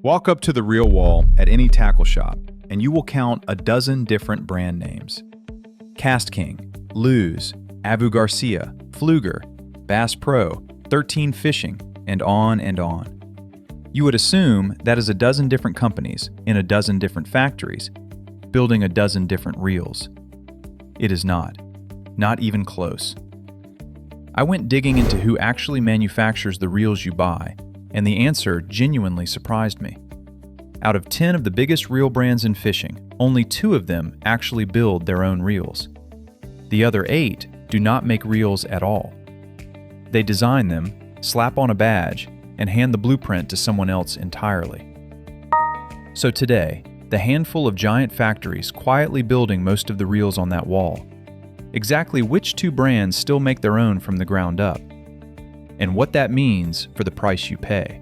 Walk up to the reel wall at any tackle shop, and you will count a dozen different brand names. KastKing, Lews, Garcia, Pflueger, Bass Pro, 13 Fishing, and on and on. You would assume that is a dozen different companies in a dozen different factories, building a dozen different reels. It is not even close. I went digging into who actually manufactures the reels you buy, and the answer genuinely surprised me. Out of 10 of the biggest reel brands in fishing, only 2 of them actually build their own reels. The other 8 do not make reels at all. They design them, slap on a badge, and hand the blueprint to someone else entirely. So today, the handful of giant factories quietly building most of the reels on that wall, exactly which 2 brands still make their own from the ground up, and what that means for the price you pay.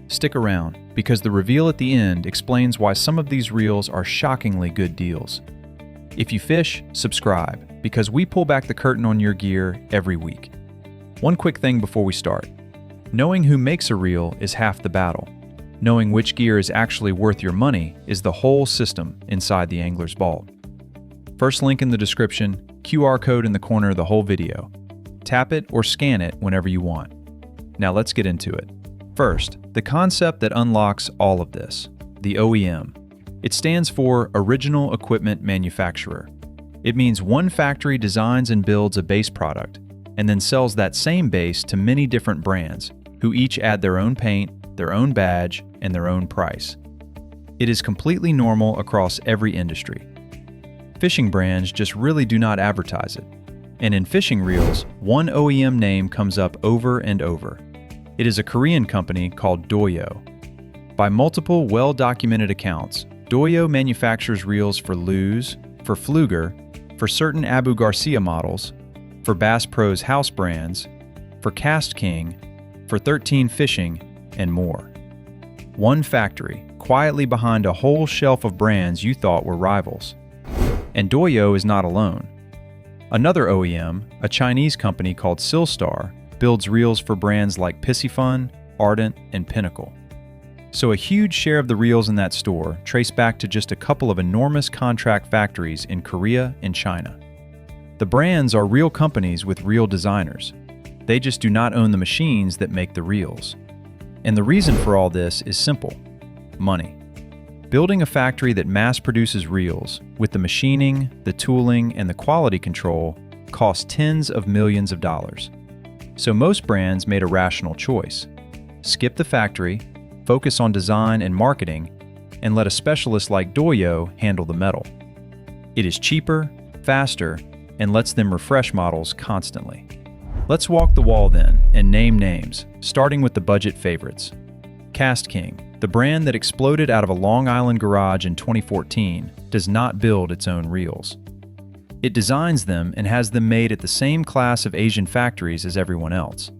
Stick around, because the reveal at the end explains why some of these reels are shockingly good deals. If you fish, subscribe, because we pull back the curtain on your gear every week. One quick thing before we start. Knowing who makes a reel is half the battle. Knowing which gear is actually worth your money is the whole system inside the angler's vault. First link in the description, QR code in the corner of the whole video. Tap it or scan it whenever you want. Now let's get into it. First, the concept that unlocks all of this, the OEM. It stands for Original Equipment Manufacturer. It means one factory designs and builds a base product, and then sells that same base to many different brands, who each add their own paint, their own badge, and their own price. It is completely normal across every industry. Fishing brands just really do not advertise it. And in fishing reels, one OEM name comes up over and over. It is a Korean company called DOYO. By multiple well-documented accounts, DOYO manufactures reels for Lews, for Pflueger, for certain Garcia models, for Bass Pro's house brands, for KastKing, for 13 Fishing, and more. One factory, quietly behind a whole shelf of brands you thought were rivals. And DOYO is not alone. Another OEM, a Chinese company called Silstar, builds reels for brands like Piscifun, Ardent, and Pinnacle. So a huge share of the reels in that store trace back to just a couple of enormous contract factories in Korea and China. The brands are real companies with real designers. They just do not own the machines that make the reels. And the reason for all this is simple: money. Building a factory that mass produces reels, with the machining, the tooling, and the quality control, costs tens of millions of dollars. So most brands made a rational choice. Skip the factory, focus on design and marketing, and let a specialist like DOYO handle the metal. It is cheaper, faster, and lets them refresh models constantly. Let's walk the wall then and name names, starting with the budget favorites. KastKing, the brand that exploded out of a Long Island garage in 2014, does not build its own reels. It designs them and has them made at the same class of Asian factories as everyone else.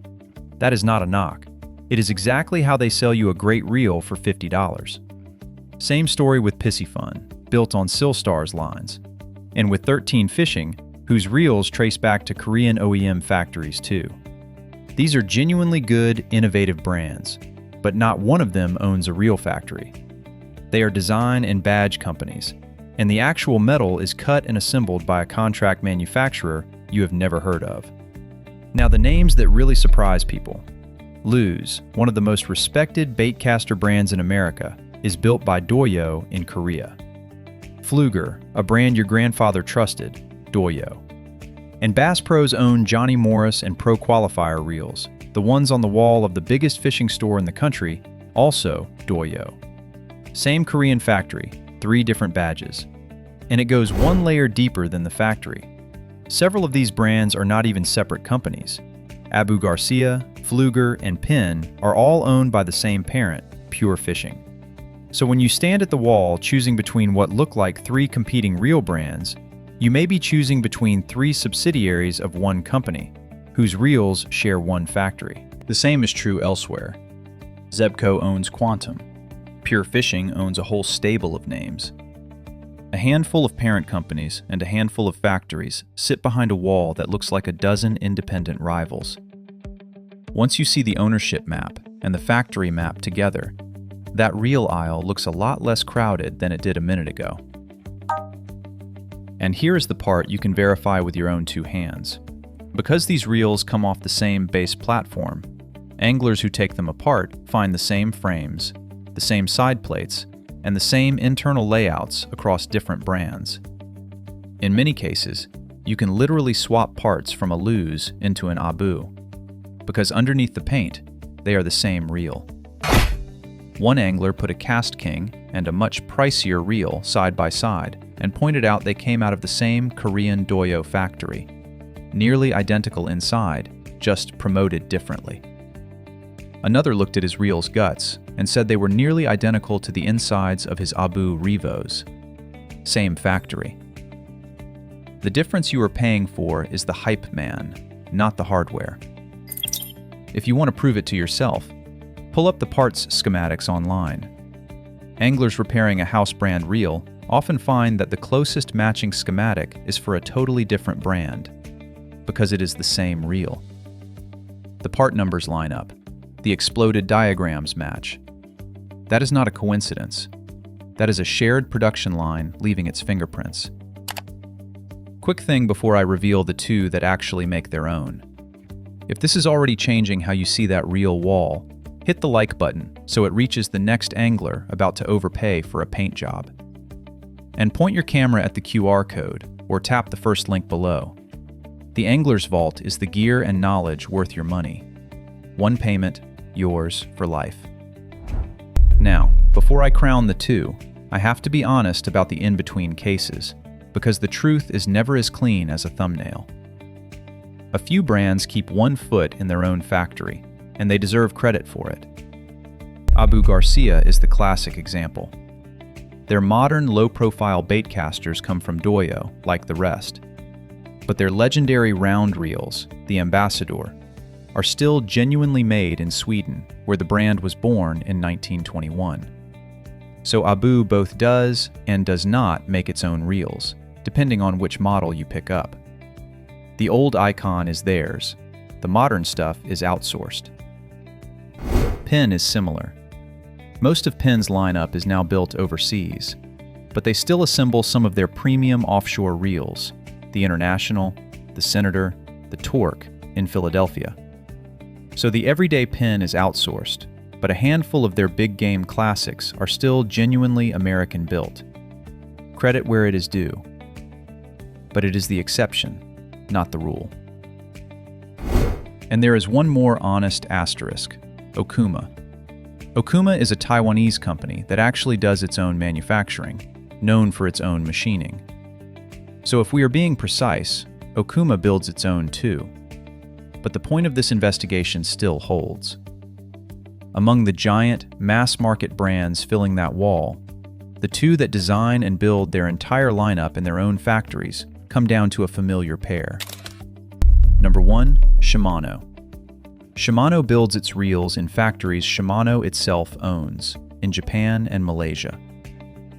That is not a knock. It is exactly how they sell you a great reel for $50. Same story with Piscifun, built on Silstar's lines. And with 13 Fishing, whose reels trace back to Korean OEM factories too. These are genuinely good, innovative brands, but not one of them owns a reel factory. They are design and badge companies, and the actual metal is cut and assembled by a contract manufacturer you have never heard of. Now the names that really surprise people. Lews, one of the most respected baitcaster brands in America, is built by DOYO in Korea. Pflueger, a brand your grandfather trusted, DOYO. And Bass Pro's own Johnny Morris and Pro Qualifier reels, the ones on the wall of the biggest fishing store in the country, also DOYO. Same Korean factory, 3 different badges. And it goes one layer deeper than the factory. Several of these brands are not even separate companies. Garcia, Pflueger, and Penn are all owned by the same parent, Pure Fishing. So when you stand at the wall choosing between what look like 3 competing reel brands, you may be choosing between 3 subsidiaries of one company, whose reels share one factory. The same is true elsewhere. Zebco owns Quantum. Pure Fishing owns a whole stable of names. A handful of parent companies and a handful of factories sit behind a wall that looks like a dozen independent rivals. Once you see the ownership map and the factory map together, that reel aisle looks a lot less crowded than it did a minute ago. And here's the part you can verify with your own two hands. Because these reels come off the same base platform, anglers who take them apart find the same frames, the same side plates, and the same internal layouts across different brands. In many cases, you can literally swap parts from a lews into an Abu, because underneath the paint, they are the same reel. One angler put a KastKing and a much pricier reel side by side and pointed out they came out of the same Korean DOYO factory, nearly identical inside, just promoted differently. Another looked at his reel's guts and said they were nearly identical to the insides of his Abu Revos. Same factory. The difference you are paying for is the hype man, not the hardware. If you want to prove it to yourself, pull up the parts schematics online. Anglers repairing a house brand reel often find that the closest matching schematic is for a totally different brand, because it is the same reel. The part numbers line up. The exploded diagrams match. That is not a coincidence. That is a shared production line leaving its fingerprints. Quick thing before I reveal the two that actually make their own. If this is already changing how you see that reel wall, hit the like button so it reaches the next angler about to overpay for a paint job. And point your camera at the QR code or tap the first link below. The Angler's Vault is the gear and knowledge worth your money. One payment, yours for life. Now, before I crown the two, I have to be honest about the in-between cases, because the truth is never as clean as a thumbnail. A few brands keep one foot in their own factory, and they deserve credit for it. Abu Garcia is the classic example. Their modern low-profile baitcasters come from DOYO, like the rest. But their legendary round reels, the Ambassadeur, are still genuinely made in Sweden, where the brand was born in 1921. So Abu both does and does not make its own reels, depending on which model you pick up. The old icon is theirs. The modern stuff is outsourced. Penn is similar. Most of Penn's lineup is now built overseas, but they still assemble some of their premium offshore reels, the International, the Senator, the Torque, in Philadelphia. So the everyday Penn is outsourced, but a handful of their big game classics are still genuinely American built. Credit where it is due. But it is the exception, not the rule. And there is one more honest asterisk, Okuma. Okuma is a Taiwanese company that actually does its own manufacturing, known for its own machining. So if we are being precise, Okuma builds its own too. But the point of this investigation still holds. Among the giant, mass-market brands filling that wall, the two that design and build their entire lineup in their own factories come down to a familiar pair. Number 1, Shimano. Shimano builds its reels in factories Shimano itself owns, in Japan and Malaysia.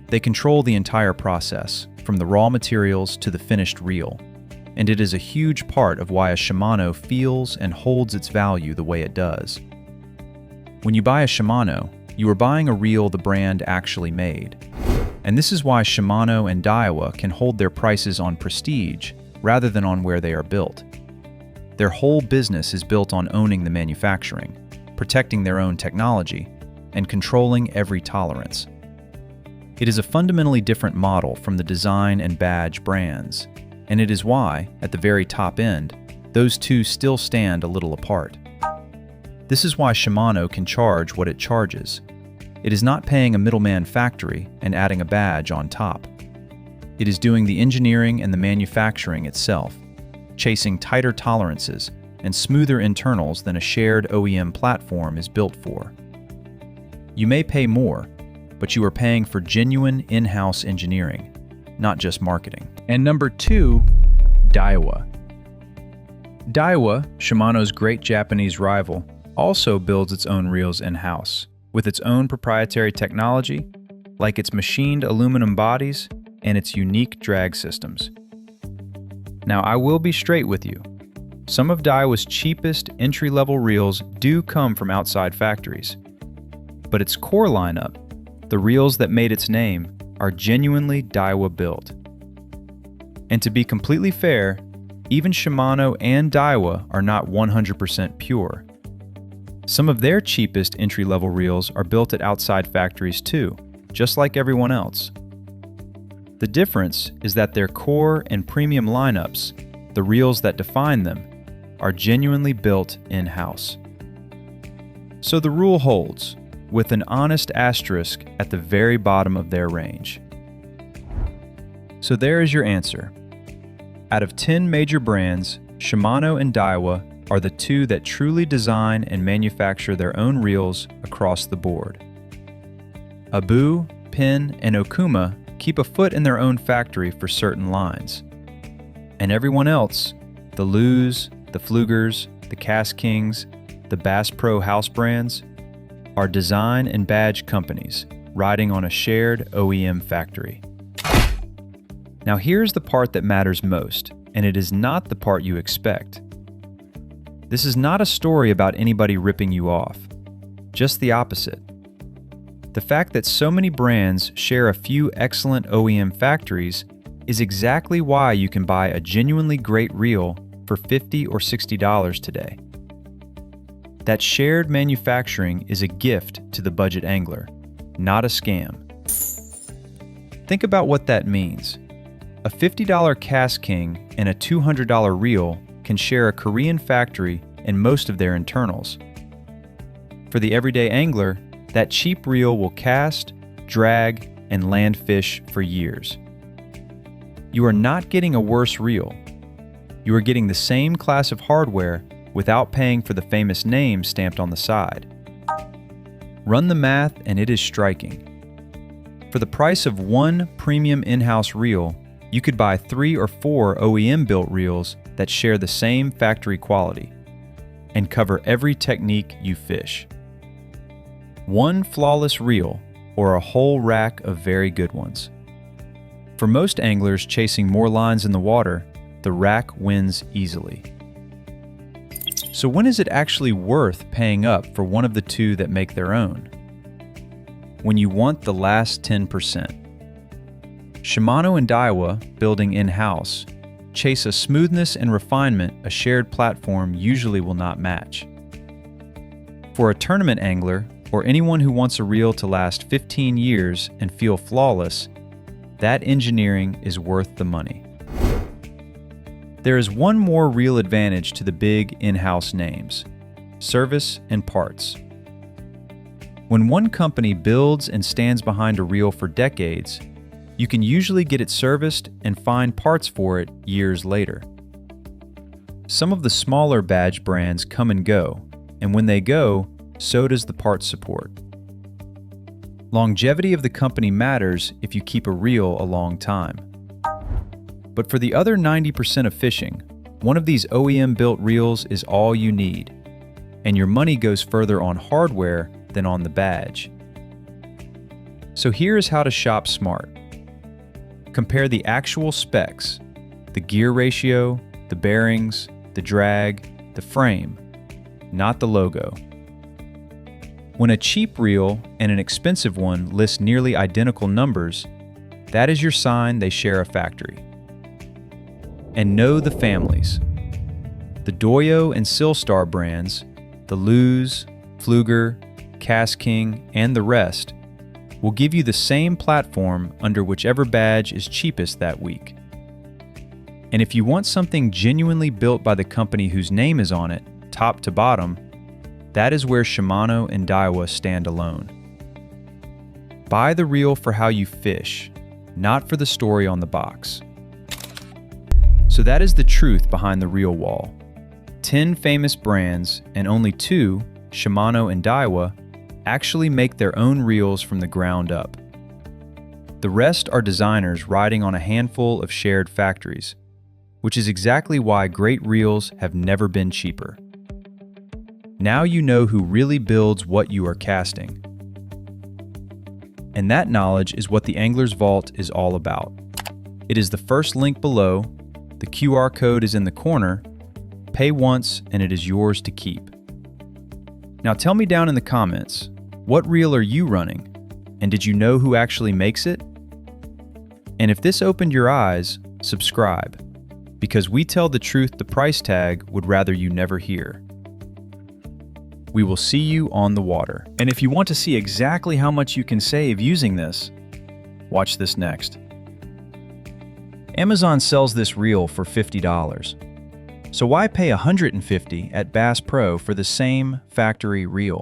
They control the entire process, from the raw materials to the finished reel, and it is a huge part of why a Shimano feels and holds its value the way it does. When you buy a Shimano, you are buying a reel the brand actually made. And this is why Shimano and Daiwa can hold their prices on prestige rather than on where they are built. Their whole business is built on owning the manufacturing, protecting their own technology, and controlling every tolerance. It is a fundamentally different model from the design and badge brands, and it is why, at the very top end, those two still stand a little apart. This is why Shimano can charge what it charges. It is not paying a middleman factory and adding a badge on top. It is doing the engineering and the manufacturing itself, chasing tighter tolerances and smoother internals than a shared OEM platform is built for. You may pay more, but you are paying for genuine in-house engineering, not just marketing. And number 2, Daiwa. Daiwa, Shimano's great Japanese rival, also builds its own reels in-house, with its own proprietary technology, like its machined aluminum bodies and its unique drag systems. Now, I will be straight with you. Some of Daiwa's cheapest entry-level reels do come from outside factories. but its core lineup, the reels that made its name, are genuinely Daiwa built. And to be completely fair, even Shimano and Daiwa are not 100% pure. Some of their cheapest entry-level reels are built at outside factories too, just like everyone else. The difference is that their core and premium lineups, the reels that define them, are genuinely built in-house. So the rule holds, with an honest asterisk at the very bottom of their range. So there is your answer. Out of 10 major brands, Shimano and Daiwa are the two that truly design and manufacture their own reels across the board. Abu, Penn, and Okuma keep a foot in their own factory for certain lines. And everyone else, the lews, the Pfluegers, the KastKings, the Bass Pro house brands, are design and badge companies riding on a shared OEM factory. Now here's the part that matters most, and it is not the part you expect. This is not a story about anybody ripping you off, just the opposite. The fact that so many brands share a few excellent OEM factories is exactly why you can buy a genuinely great reel for $50 or $60 today. That shared manufacturing is a gift to the budget angler, not a scam. Think about what that means. A $50 KastKing and a $200 reel can share a Korean factory and most of their internals. For the everyday angler, that cheap reel will cast, drag, and land fish for years. You are not getting a worse reel. You are getting the same class of hardware without paying for the famous name stamped on the side. Run the math and it is striking. For the price of one premium in-house reel, you could buy 3 or 4 OEM-built reels that share the same factory quality and cover every technique you fish. One flawless reel or a whole rack of very good ones. For most anglers chasing more lines in the water, the rack wins easily. So when is it actually worth paying up for one of the two that make their own? When you want the last 10%. Shimano and Daiwa, building in-house, chase a smoothness and refinement a shared platform usually will not match. For a tournament angler, or anyone who wants a reel to last 15 years and feel flawless, that engineering is worth the money. There is one more real advantage to the big in-house names: service and parts. When one company builds and stands behind a reel for decades, you can usually get it serviced and find parts for it years later. Some of the smaller badge brands come and go, and when they go, so does the parts support. Longevity of the company matters if you keep a reel a long time. But for the other 90% of fishing, one of these OEM-built reels is all you need, and your money goes further on hardware than on the badge. So here is how to shop smart. Compare the actual specs, the gear ratio, the bearings, the drag, the frame, not the logo. When a cheap reel and an expensive one list nearly identical numbers, that is your sign they share a factory. And know the families. The DOYO and Silstar brands, the lews, Pflueger, KastKing, and the rest, will give you the same platform under whichever badge is cheapest that week. And if you want something genuinely built by the company whose name is on it, top to bottom, that is where Shimano and Daiwa stand alone. Buy the reel for how you fish, not for the story on the box. So that is the truth behind the reel wall. 10 famous brands and only 2, Shimano and Daiwa, actually make their own reels from the ground up. The rest are designers riding on a handful of shared factories, which is exactly why great reels have never been cheaper. Now you know who really builds what you are casting. And that knowledge is what the Angler's Vault is all about. It is the first link below, the QR code is in the corner, pay once and it is yours to keep. Now tell me down in the comments, What reel are you running? And did you know who actually makes it? And if this opened your eyes, subscribe, because we tell the truth the price tag would rather you never hear. We will see you on the water. And if you want to see exactly how much you can save using this, watch this next. Amazon sells this reel for $50. So why pay $150 at Bass Pro for the same factory reel?